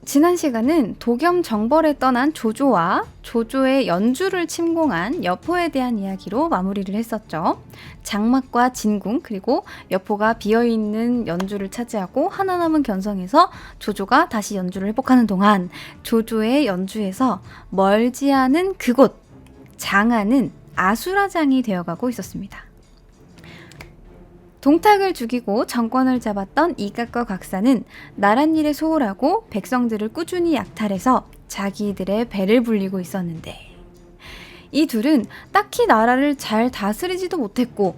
지난 시간은 도겸 정벌에 떠난 조조와 조조의 연주를 침공한 여포에 대한 이야기로 마무리를 했었죠. 장막과 진궁 그리고 여포가 비어있는 연주를 차지하고 하나 남은 견성에서 조조가 다시 연주를 회복하는 동안 조조의 연주에서 멀지 않은 그곳 장안은 아수라장이 되어가고 있었습니다. 동탁을 죽이고 정권을 잡았던 이각과 곽사는 나란 일에 소홀하고 백성들을 꾸준히 약탈해서 자기들의 배를 불리고 있었는데 이 둘은 딱히 나라를 잘 다스리지도 못했고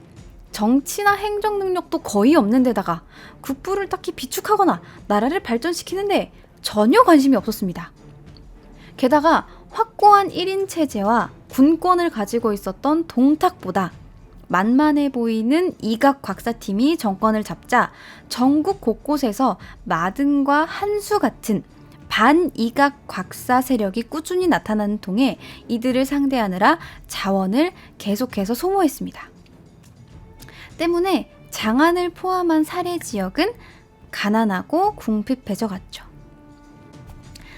정치나 행정 능력도 거의 없는 데다가 국부를 딱히 비축하거나 나라를 발전시키는데 전혀 관심이 없었습니다. 게다가 확고한 1인 체제와 군권을 가지고 있었던 동탁보다 만만해 보이는 이각 곽사팀이 정권을 잡자 전국 곳곳에서 마등과 한수 같은 반이각 곽사 세력이 꾸준히 나타나는 통에 이들을 상대하느라 자원을 계속해서 소모했습니다. 때문에 장안을 포함한 사례 지역은 가난하고 궁핍해져 갔죠.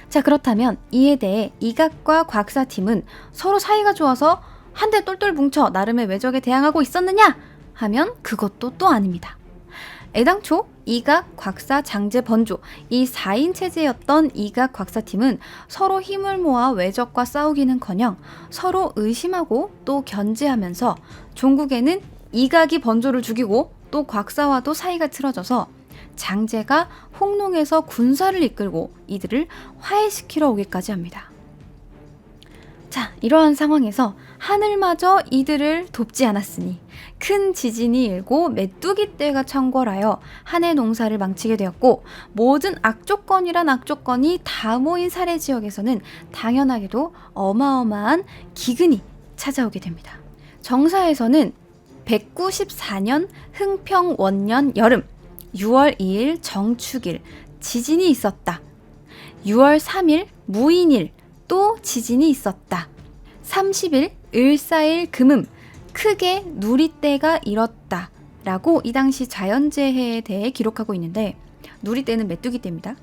자, 그렇다면 이에 대해 이각과 곽사팀은 서로 사이가 좋아서 한데 똘똘 뭉쳐 나름의 외적에 대항하고 있었느냐? 하면 그것도 또 아닙니다. 애당초 이각, 곽사, 장제, 번조 이 4인 체제였던 이각, 곽사팀은 서로 힘을 모아 외적과 싸우기는커녕 서로 의심하고 또 견제하면서 종국에는 이각이 번조를 죽이고 또 곽사와도 사이가 틀어져서 장제가 홍농에서 군사를 이끌고 이들을 화해시키러 오기까지 합니다. 자, 이러한 상황에서 하늘마저 이들을 돕지 않았으니 큰 지진이 일고 메뚜기 떼가 창궐하여 한해 농사를 망치게 되었고 모든 악조건이란 악조건이 다 모인 사례 지역에서는 당연하게도 어마어마한 기근이 찾아오게 됩니다. 정사에서는 194년 흥평 원년 여름 6월 2일 정축일 지진이 있었다. 6월 3일 무인일 또 지진이 있었다. 30일 을사일 금음 크게 누리떼가 일었다 라고 이 당시 자연재해에 대해 기록하고 있는데 누리떼는 메뚜기떼입니다.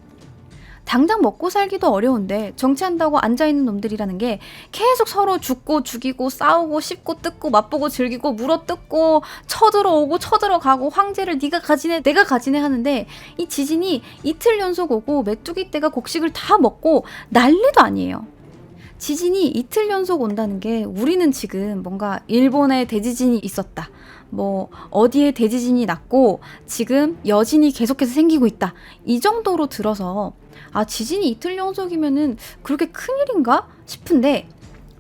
당장 먹고 살기도 어려운데 정치한다고 앉아있는 놈들이라는 게 계속 서로 죽고 죽이고 싸우고 씹고 뜯고 맛보고 즐기고 물어뜯고 쳐들어오고 쳐들어가고 황제를 네가 가지네 내가 가지네 하는데 이 지진이 이틀 연속 오고 메뚜기떼가 곡식을 다 먹고 난리도 아니에요. 지진이 이틀 연속 온다는 게 우리는 지금 뭔가 일본에 대지진이 있었다. 뭐 어디에 대지진이 났고 지금 여진이 계속해서 생기고 있다. 이 정도로 들어서 아 지진이 이틀 연속이면은 그렇게 큰일인가 싶은데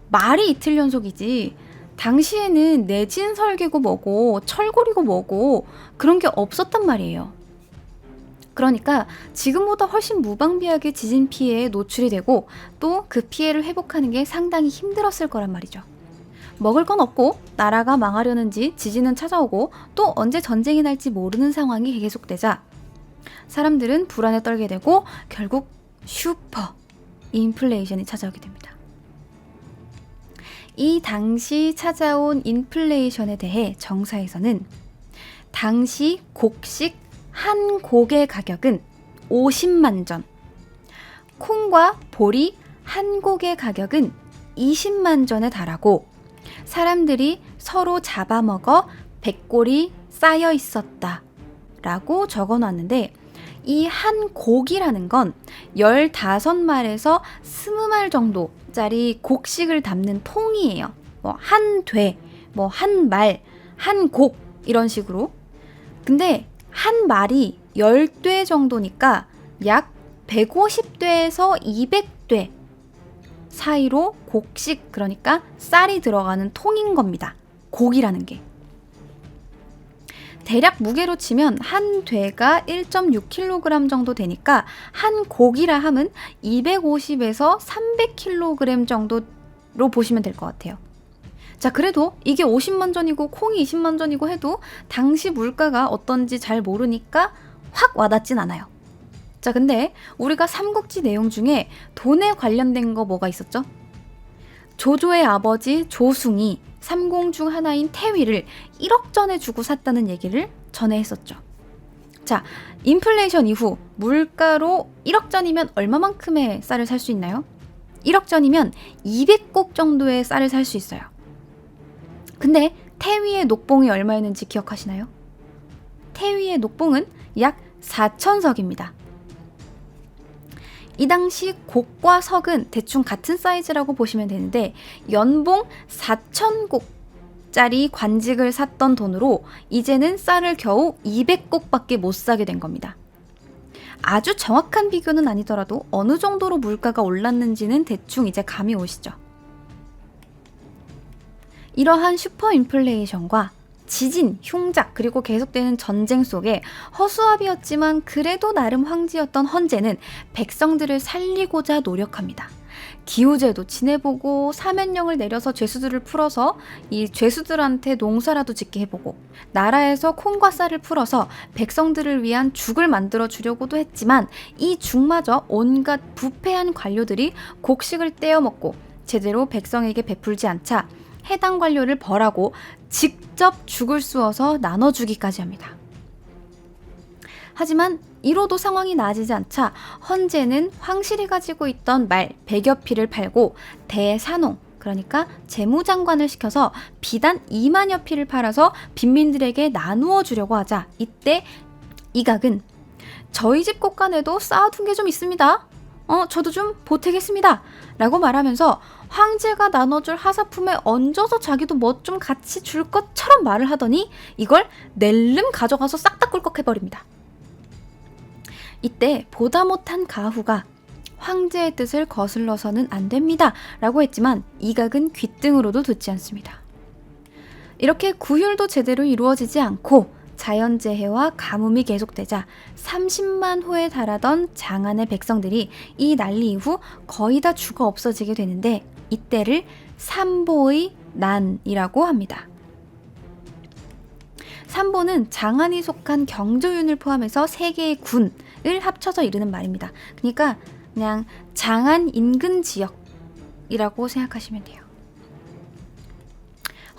말이 이틀 연속이지 당시에는 내진 설계고 뭐고 철골이고 뭐고 그런 게 없었단 말이에요. 그러니까 지금보다 훨씬 무방비하게 지진 피해에 노출이 되고 또 그 피해를 회복하는 게 상당히 힘들었을 거란 말이죠. 먹을 건 없고 나라가 망하려는지 지진은 찾아오고 또 언제 전쟁이 날지 모르는 상황이 계속되자 사람들은 불안에 떨게 되고 결국 슈퍼 인플레이션이 찾아오게 됩니다. 이 당시 찾아온 인플레이션에 대해 정사에서는 당시 곡식 한 곡의 가격은 50만 전, 콩과 보리 한 곡의 가격은 20만 전에 달하고 사람들이 서로 잡아먹어 백골이 쌓여 있었다 라고 적어놨는데 이 한 곡이라는 건 15말에서 20말 정도짜리 곡식을 담는 통이에요. 뭐 한 돼, 뭐 한 말, 한 곡 이런 식으로. 근데 한 말이 10돼 정도니까 약 150돼에서 200돼 사이로 곡식, 그러니까 쌀이 들어가는 통인 겁니다. 곡이라는 게. 대략 무게로 치면 한 되가 1.6kg 정도 되니까 한 곡이라 함은 250에서 300kg 정도로 보시면 될 것 같아요. 자, 그래도 이게 50만 전이고 콩이 20만 전이고 해도 당시 물가가 어떤지 잘 모르니까 확 와닿진 않아요. 자, 근데 우리가 삼국지 내용 중에 돈에 관련된 거 뭐가 있었죠? 조조의 아버지 조숭이 삼공 중 하나인 태위를 1억 전에 주고 샀다는 얘기를 전에 했었죠. 자, 인플레이션 이후 물가로 1억 전이면 얼마만큼의 쌀을 살 수 있나요? 1억 전이면 200곡 정도의 쌀을 살 수 있어요. 근데 태위의 녹봉이 얼마였는지 기억하시나요? 태위의 녹봉은 약 4,000석입니다. 이 당시 곡과 석은 대충 같은 사이즈라고 보시면 되는데 연봉 4,000곡짜리 관직을 샀던 돈으로 이제는 쌀을 겨우 200곡밖에 못 사게 된 겁니다. 아주 정확한 비교는 아니더라도 어느 정도로 물가가 올랐는지는 대충 이제 감이 오시죠. 이러한 슈퍼인플레이션과 지진, 흉작, 그리고 계속되는 전쟁 속에 허수아비였지만 그래도 나름 황제였던 헌제는 백성들을 살리고자 노력합니다. 기후제도 지내보고 사면령을 내려서 죄수들을 풀어서 이 죄수들한테 농사라도 짓게 해보고 나라에서 콩과 쌀을 풀어서 백성들을 위한 죽을 만들어 주려고도 했지만 이 죽마저 온갖 부패한 관료들이 곡식을 떼어먹고 제대로 백성에게 베풀지 않자 해당 관료를 벌하고 직접 죽을 쑤어서 나눠주기까지 합니다. 하지만 이로도 상황이 나아지지 않자 헌제는 황실이 가지고 있던 말 100여匹를 팔고 대산홍, 그러니까 재무장관을 시켜서 비단 2만여匹를 팔아서 빈민들에게 나누어 주려고 하자 이때 이각은 저희 집 곳간에도 쌓아둔 게 좀 있습니다. 저도 좀 보태겠습니다. 라고 말하면서 황제가 나눠줄 하사품에 얹어서 자기도 뭐 좀 같이 줄 것처럼 말을 하더니 이걸 낼름 가져가서 싹 다 꿀꺽해버립니다. 이때 보다 못한 가후가 황제의 뜻을 거슬러서는 안 됩니다. 라고 했지만 이각은 귓등으로도 듣지 않습니다. 이렇게 구휼도 제대로 이루어지지 않고 자연재해와 가뭄이 계속되자 30만 호에 달하던 장안의 백성들이 이 난리 이후 거의 다 죽어 없어지게 되는데 이때를 삼보의 난이라고 합니다. 삼보는 장안이 속한 경조윤을 포함해서 3개의 군을 합쳐서 이르는 말입니다. 그러니까 그냥 장안 인근 지역이라고 생각하시면 돼요.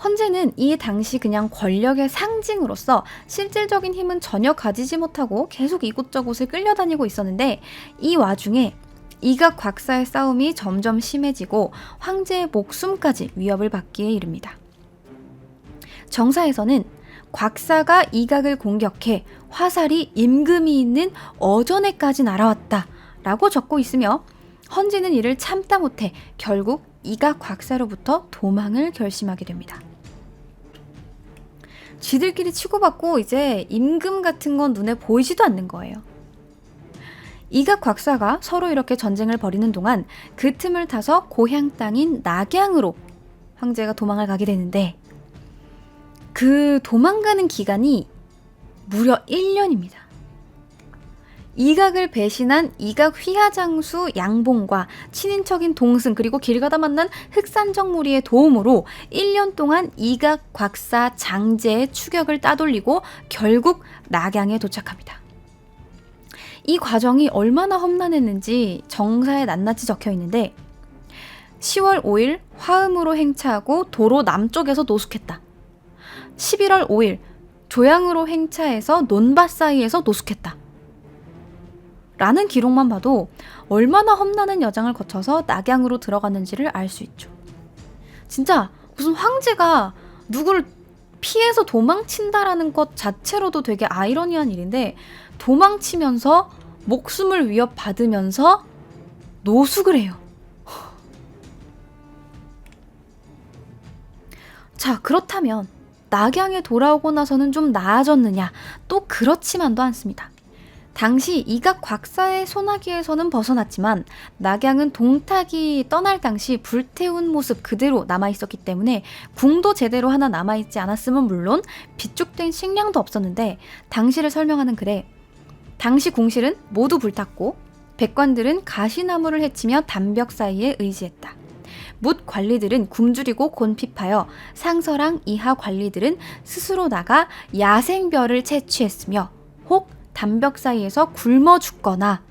헌제는 이 당시 그냥 권력의 상징으로서 실질적인 힘은 전혀 가지지 못하고 계속 이곳저곳을 끌려다니고 있었는데 이 와중에 이각 곽사의 싸움이 점점 심해지고 황제의 목숨까지 위협을 받기에 이릅니다. 정사에서는 곽사가 이각을 공격해 화살이 임금이 있는 어전에까지 날아왔다 라고 적고 있으며 헌제는 이를 참다 못해 결국 이각 곽사로부터 도망을 결심하게 됩니다. 쥐들끼리 치고받고 이제 임금 같은 건 눈에 보이지도 않는 거예요. 이각 곽사가 서로 이렇게 전쟁을 벌이는 동안 그 틈을 타서 고향 땅인 낙양으로 황제가 도망을 가게 되는데 그 도망가는 기간이 무려 1년입니다. 이각을 배신한 이각 휘하장수 양봉과 친인척인 동승 그리고 길 가다 만난 흑산정 무리의 도움으로 1년 동안 이각 곽사 장제의 추격을 따돌리고 결국 낙양에 도착합니다. 이 과정이 얼마나 험난했는지 정사에 낱낱이 적혀 있는데 10월 5일 화음으로 행차하고 도로 남쪽에서 노숙했다. 11월 5일 조양으로 행차해서 논밭 사이에서 노숙했다. 라는 기록만 봐도 얼마나 험난한 여정을 거쳐서 낙양으로 들어갔는지를 알 수 있죠. 진짜 무슨 황제가 누구를 피해서 도망친다라는 것 자체로도 되게 아이러니한 일인데 도망치면서 목숨을 위협받으면서 노숙을 해요. 자, 그렇다면 낙양에 돌아오고 나서는 좀 나아졌느냐? 또 그렇지만도 않습니다. 당시 이각 곽사의 소나기에서는 벗어났지만 낙양은 동탁이 떠날 당시 불태운 모습 그대로 남아있었기 때문에 궁도 제대로 하나 남아있지 않았으면 물론 비축된 식량도 없었는데 당시를 설명하는 글에 당시 궁실은 모두 불탔고 백관들은 가시나무를 헤치며 담벽 사이에 의지했다. 묻 관리들은 굶주리고 곤핍하여 상서랑 이하 관리들은 스스로 나가 야생별을 채취했으며 혹 담벽 사이에서 굶어 죽거나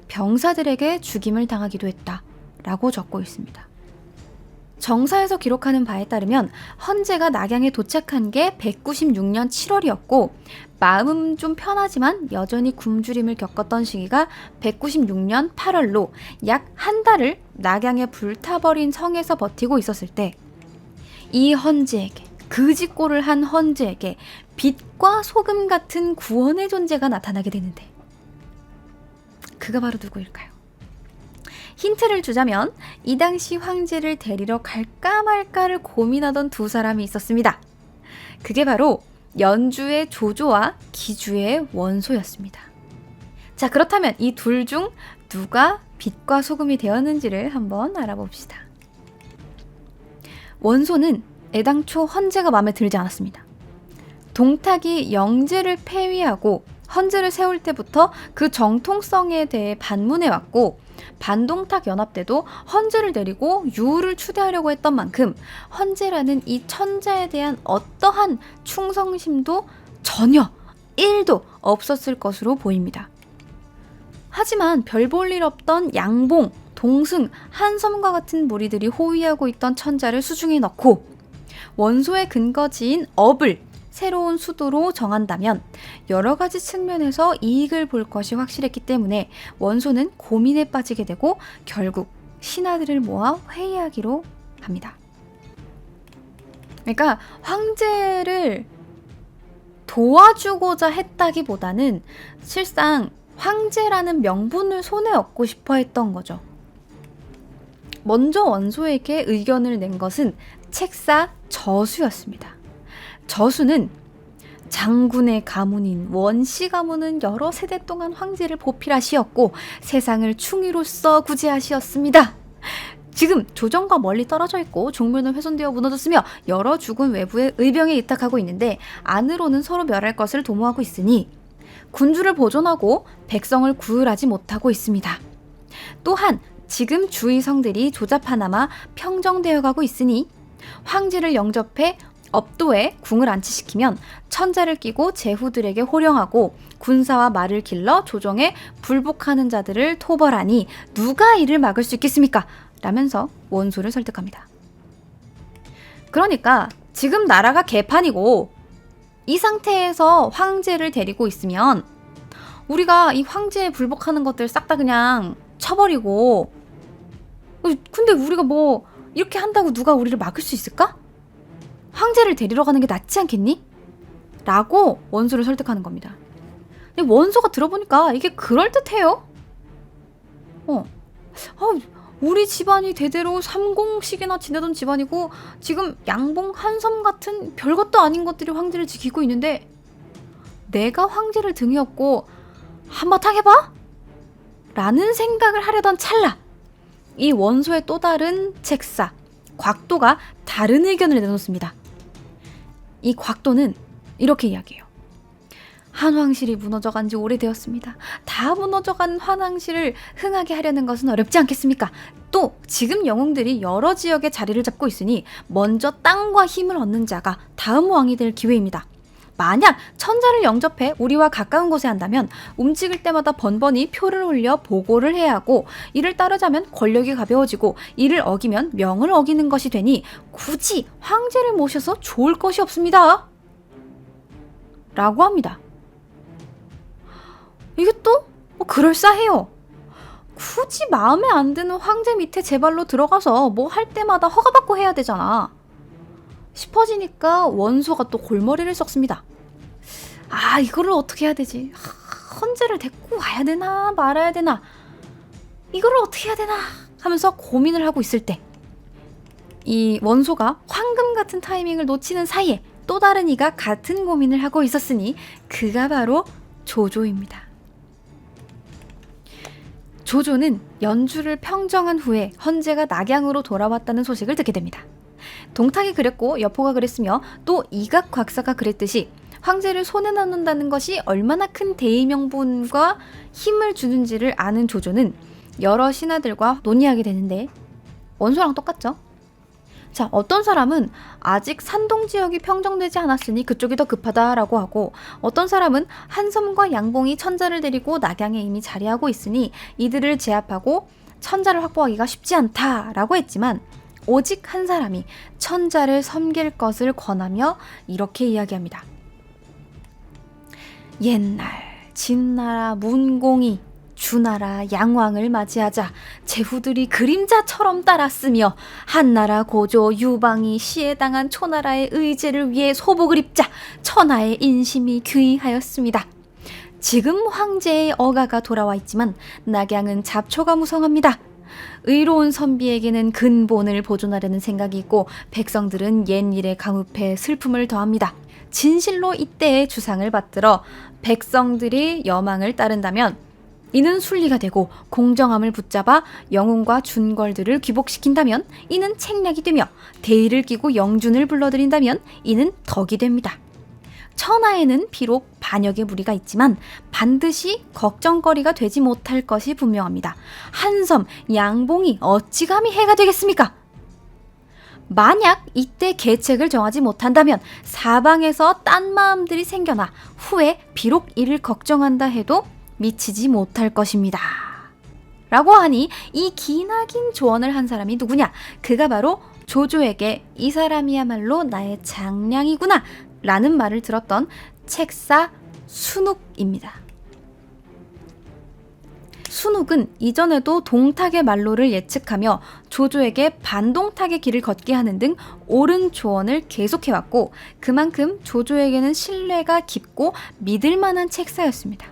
병사들에게 죽임을 당하기도 했다 라고 적고 있습니다. 정사에서 기록하는 바에 따르면 헌제가 낙양에 도착한 게 196년 7월이었고 마음은 좀 편하지만 여전히 굶주림을 겪었던 시기가 196년 8월로 약 한 달을 낙양에 불타버린 성에서 버티고 있었을 때 이 헌제에게 그짓골을 한 헌제에게 빛과 소금 같은 구원의 존재가 나타나게 되는데 그가 바로 누구일까요? 힌트를 주자면 이 당시 황제를 데리러 갈까 말까를 고민하던 두 사람이 있었습니다. 그게 바로 연주의 조조와 기주의 원소였습니다. 자, 그렇다면 이 둘 중 누가 빛과 소금이 되었는지를 한번 알아봅시다. 원소는 애당초 헌제가 마음에 들지 않았습니다. 동탁이 영제를 폐위하고 헌제를 세울 때부터 그 정통성에 대해 반문해왔고 반동탁 연합 때도 헌제를 데리고 유우를 추대하려고 했던 만큼 헌제라는 이 천자에 대한 어떠한 충성심도 전혀 1도 없었을 것으로 보입니다. 하지만 별 볼 일 없던 양봉, 동승, 한섬과 같은 무리들이 호위하고 있던 천자를 수중에 넣고 원소의 근거지인 업을 새로운 수도로 정한다면 여러 가지 측면에서 이익을 볼 것이 확실했기 때문에 원소는 고민에 빠지게 되고 결국 신하들을 모아 회의하기로 합니다. 그러니까 황제를 도와주고자 했다기보다는 실상 황제라는 명분을 손에 얻고 싶어 했던 거죠. 먼저 원소에게 의견을 낸 것은 책사 저수였습니다. 저수는 장군의 가문인 원씨 가문은 여러 세대 동안 황제를 보필하시었고 세상을 충의로써 구제하시었습니다. 지금 조정과 멀리 떨어져 있고 종묘는 훼손되어 무너졌으며 여러 죽은 외부의 의병에 입탁하고 있는데 안으로는 서로 멸할 것을 도모하고 있으니 군주를 보존하고 백성을 구휼하지 못하고 있습니다. 또한 지금 주위 성들이 조잡하나마 평정되어 가고 있으니 황제를 영접해 업도에 궁을 안치시키면 천자를 끼고 제후들에게 호령하고 군사와 말을 길러 조정에 불복하는 자들을 토벌하니 누가 이를 막을 수 있겠습니까? 라면서 원소를 설득합니다. 그러니까 지금 나라가 개판이고 이 상태에서 황제를 데리고 있으면 우리가 이 황제에 불복하는 것들 싹 다 그냥 쳐버리고 근데 우리가 뭐 이렇게 한다고 누가 우리를 막을 수 있을까? 황제를 데리러 가는 게 낫지 않겠니? 라고 원소를 설득하는 겁니다. 근데 원소가 들어보니까 이게 그럴듯해요. 우리 집안이 대대로 삼공식이나 지내던 집안이고 지금 양봉, 한섬 같은 별것도 아닌 것들이 황제를 지키고 있는데 내가 황제를 등에 업고 한바탕 해봐? 라는 생각을 하려던 찰나 이 원소의 또 다른 책사 곽도가 다른 의견을 내놓습니다. 이 곽도는 이렇게 이야기해요. 한왕실이 무너져간 지 오래되었습니다. 다 무너져간 한왕실을 흥하게 하려는 것은 어렵지 않겠습니까? 또 지금 영웅들이 여러 지역에 자리를 잡고 있으니 먼저 땅과 힘을 얻는 자가 다음 왕이 될 기회입니다. 만약 천자를 영접해 우리와 가까운 곳에 한다면 움직일 때마다 번번이 표를 올려 보고를 해야 하고 이를 따르자면 권력이 가벼워지고 이를 어기면 명을 어기는 것이 되니 굳이 황제를 모셔서 좋을 것이 없습니다. 라고 합니다. 이게 또 그럴싸해요. 굳이 마음에 안 드는 황제 밑에 제 발로 들어가서 뭐 할 때마다 허가받고 해야 되잖아. 싶어지니까 원소가 또 골머리를 썩습니다. 이거를 어떻게 해야 되지? 헌제를 데리고 와야 되나 말아야 되나? 이거를 어떻게 해야 되나? 하면서 고민을 하고 있을 때 이 원소가 황금 같은 타이밍을 놓치는 사이에 또 다른 이가 같은 고민을 하고 있었으니 그가 바로 조조입니다. 조조는 연주를 평정한 후에 헌제가 낙양으로 돌아왔다는 소식을 듣게 됩니다. 동탁이 그랬고 여포가 그랬으며 또 이각 곽사가 그랬듯이 황제를 손에 넣는다는 것이 얼마나 큰 대의명분과 힘을 주는지를 아는 조조는 여러 신하들과 논의하게 되는데 원소랑 똑같죠? 자, 어떤 사람은 아직 산동 지역이 평정되지 않았으니 그쪽이 더 급하다라고 하고 어떤 사람은 한섬과 양봉이 천자를 데리고 낙양에 이미 자리하고 있으니 이들을 제압하고 천자를 확보하기가 쉽지 않다라고 했지만 오직 한 사람이 천자를 섬길 것을 권하며 이렇게 이야기합니다. 옛날 진나라 문공이 주나라 양왕을 맞이하자 제후들이 그림자처럼 따랐으며 한나라 고조 유방이 시해당한 초나라의 의제를 위해 소복을 입자 천하의 인심이 귀하였습니다. 지금 황제의 어가가 돌아와 있지만 낙양은 잡초가 무성합니다. 의로운 선비에게는 근본을 보존하려는 생각이 있고 백성들은 옛일에 감흡해 슬픔을 더합니다. 진실로 이때의 주상을 받들어 백성들이 여망을 따른다면 이는 순리가 되고 공정함을 붙잡아 영웅과 준걸들을 귀복시킨다면 이는 책략이 되며 대의를 끼고 영준을 불러들인다면 이는 덕이 됩니다. 천하에는 비록 반역의 무리가 있지만 반드시 걱정거리가 되지 못할 것이 분명합니다. 한섬 양봉이 어찌 감히 해가 되겠습니까? 만약 이때 계책을 정하지 못한다면 사방에서 딴 마음들이 생겨나 후에 비록 이를 걱정한다 해도 미치지 못할 것입니다. 라고 하니 이 기나긴 조언을 한 사람이 누구냐? 그가 바로 조조에게 이 사람이야말로 나의 장량이구나 라는 말을 들었던 책사 순욱입니다. 순욱은 이전에도 동탁의 말로를 예측하며 조조에게 반동탁의 길을 걷게 하는 등 옳은 조언을 계속해왔고 그만큼 조조에게는 신뢰가 깊고 믿을 만한 책사였습니다.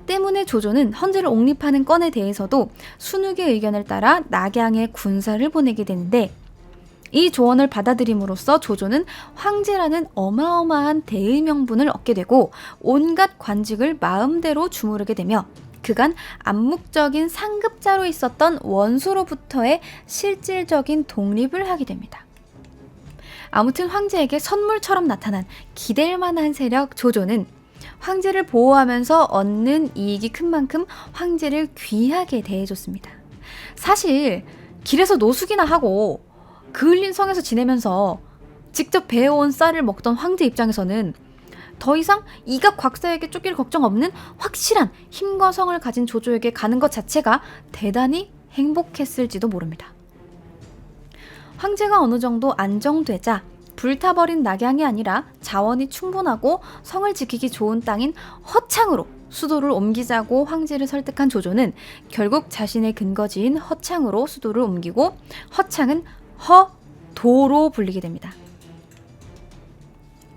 때문에 조조는 헌제를 옹립하는 건에 대해서도 순욱의 의견을 따라 낙양에 군사를 보내게 되는데 이 조언을 받아들임으로써 조조는 황제라는 어마어마한 대의 명분을 얻게 되고 온갖 관직을 마음대로 주무르게 되며 그간 암묵적인 상급자로 있었던 원소로부터의 실질적인 독립을 하게 됩니다. 아무튼 황제에게 선물처럼 나타난 기댈 만한 세력 조조는 황제를 보호하면서 얻는 이익이 큰 만큼 황제를 귀하게 대해줬습니다. 사실 길에서 노숙이나 하고 그을린 성에서 지내면서 직접 배워온 쌀을 먹던 황제 입장에서는 더 이상 이각 곽사에게 쫓길 걱정 없는 확실한 힘과 성을 가진 조조에게 가는 것 자체가 대단히 행복했을지도 모릅니다. 황제가 어느 정도 안정되자 불타버린 낙양이 아니라 자원이 충분하고 성을 지키기 좋은 땅인 허창으로 수도를 옮기자고 황제를 설득한 조조는 결국 자신의 근거지인 허창으로 수도를 옮기고 허창은 허도로 불리게 됩니다.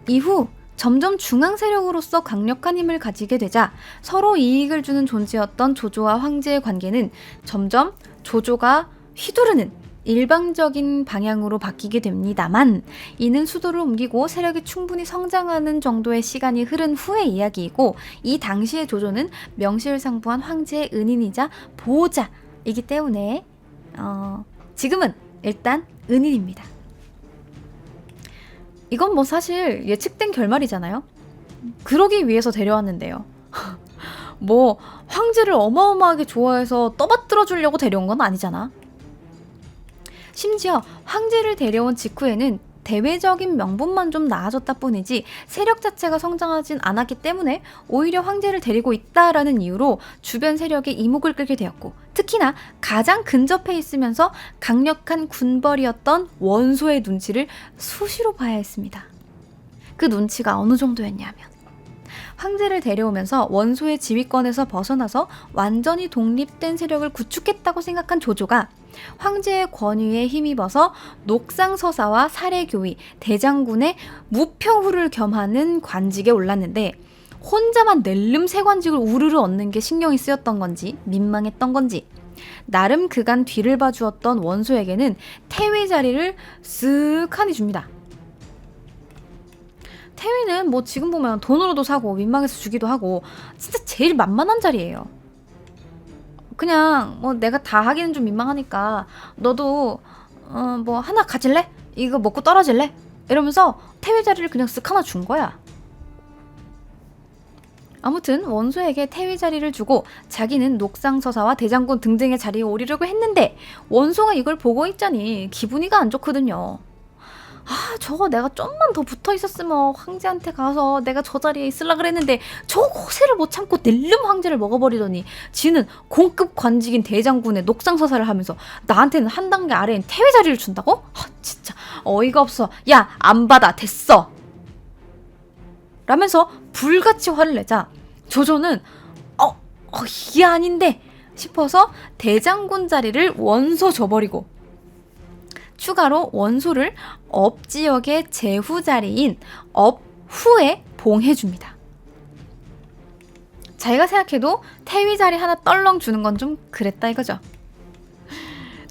이후 점점 중앙 세력으로서 강력한 힘을 가지게 되자 서로 이익을 주는 존재였던 조조와 황제의 관계는 점점 조조가 휘두르는 일방적인 방향으로 바뀌게 됩니다만 이는 수도를 옮기고 세력이 충분히 성장하는 정도의 시간이 흐른 후의 이야기이고 이 당시의 조조는 명실상부한 황제의 은인이자 보호자이기 때문에 지금은 일단 은인입니다. 이건 뭐 사실 예측된 결말이잖아요. 그러기 위해서 데려왔는데요. 뭐 황제를 어마어마하게 좋아해서 떠받들어 주려고 데려온 건 아니잖아. 심지어 황제를 데려온 직후에는 대외적인 명분만 좀 나아졌다 뿐이지 세력 자체가 성장하진 않았기 때문에 오히려 황제를 데리고 있다라는 이유로 주변 세력의 이목을 끌게 되었고 특히나 가장 근접해 있으면서 강력한 군벌이었던 원소의 눈치를 수시로 봐야 했습니다. 그 눈치가 어느 정도였냐면 황제를 데려오면서 원소의 지휘권에서 벗어나서 완전히 독립된 세력을 구축했다고 생각한 조조가 황제의 권위에 힘입어서 녹상서사와 사례교위, 대장군의 무평후를 겸하는 관직에 올랐는데 혼자만 낼름 새 관직을 우르르 얻는 게 신경이 쓰였던 건지 민망했던 건지 나름 그간 뒤를 봐주었던 원소에게는 태위 자리를 쓱하니 줍니다. 태위는 뭐 지금 보면 돈으로도 사고 민망해서 주기도 하고 진짜 제일 만만한 자리예요. 그냥 뭐 내가 다 하기는 좀 민망하니까 너도 뭐 하나 가질래? 이거 먹고 떨어질래? 이러면서 태위 자리를 그냥 쓱 하나 준 거야. 아무튼 원소에게 태위 자리를 주고 자기는 녹상서사와 대장군 등등의 자리에 오르려고 했는데 원소가 이걸 보고 있자니 기분이가 안 좋거든요. 저거 내가 좀만 더 붙어 있었으면 황제한테 가서 내가 저 자리에 있으려 그랬는데 저 고세를 못 참고 낼름 황제를 먹어버리더니 지는 공급 관직인 대장군의 녹상서사를 하면서 나한테는 한 단계 아래인 태위 자리를 준다고? 진짜 어이가 없어. 야, 안 받아. 됐어. 라면서 불같이 화를 내자 조조는 이게 아닌데 싶어서 대장군 자리를 원소 줘버리고 추가로 원소를 업지역의 제후 자리인 업후에 봉해줍니다. 자기가 생각해도 태위 자리 하나 떨렁 주는 건 좀 그랬다 이거죠.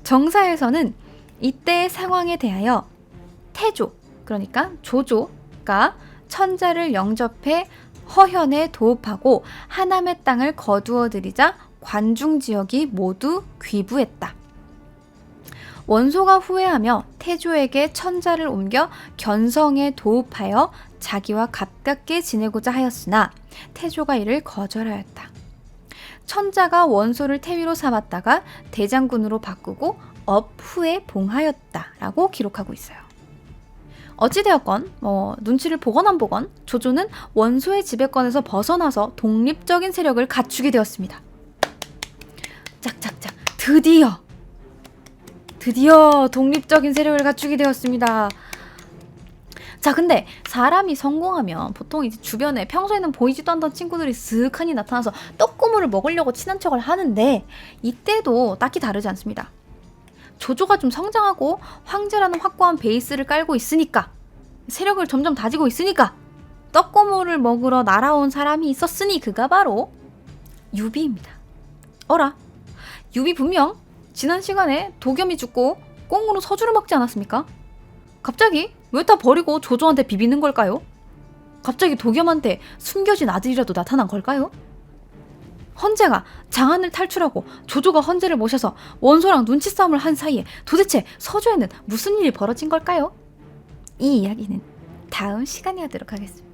정사에서는 이때의 상황에 대하여 태조, 그러니까 조조가 천자를 영접해 허현에 도읍하고 하남의 땅을 거두어들이자 관중 지역이 모두 귀부했다. 원소가 후회하며 태조에게 천자를 옮겨 견성에 도읍하여 자기와 가깝게 지내고자 하였으나 태조가 이를 거절하였다. 천자가 원소를 태위로 삼았다가 대장군으로 바꾸고 업후에 봉하였다라고 기록하고 있어요. 어찌되었건 눈치를 보건 안 보건 조조는 원소의 지배권에서 벗어나서 독립적인 세력을 갖추게 되었습니다. 짝짝짝 드디어 독립적인 세력을 갖추게 되었습니다. 자, 근데 사람이 성공하면 보통 이제 주변에 평소에는 보이지도 않던 친구들이 쓱하니 나타나서 떡고물을 먹으려고 친한 척을 하는데 이때도 딱히 다르지 않습니다. 조조가 좀 성장하고 황제라는 확고한 베이스를 깔고 있으니까 세력을 점점 다지고 있으니까 떡고물을 먹으러 날아온 사람이 있었으니 그가 바로 유비입니다. 어라, 유비 분명 지난 시간에 도겸이 죽고 꽁으로 서주를 먹지 않았습니까? 갑자기 왜 다 버리고 조조한테 비비는 걸까요? 갑자기 도겸한테 숨겨진 아들이라도 나타난 걸까요? 헌제가 장안을 탈출하고 조조가 헌제를 모셔서 원소랑 눈치 싸움을 한 사이에 도대체 서주에는 무슨 일이 벌어진 걸까요? 이 이야기는 다음 시간에 하도록 하겠습니다.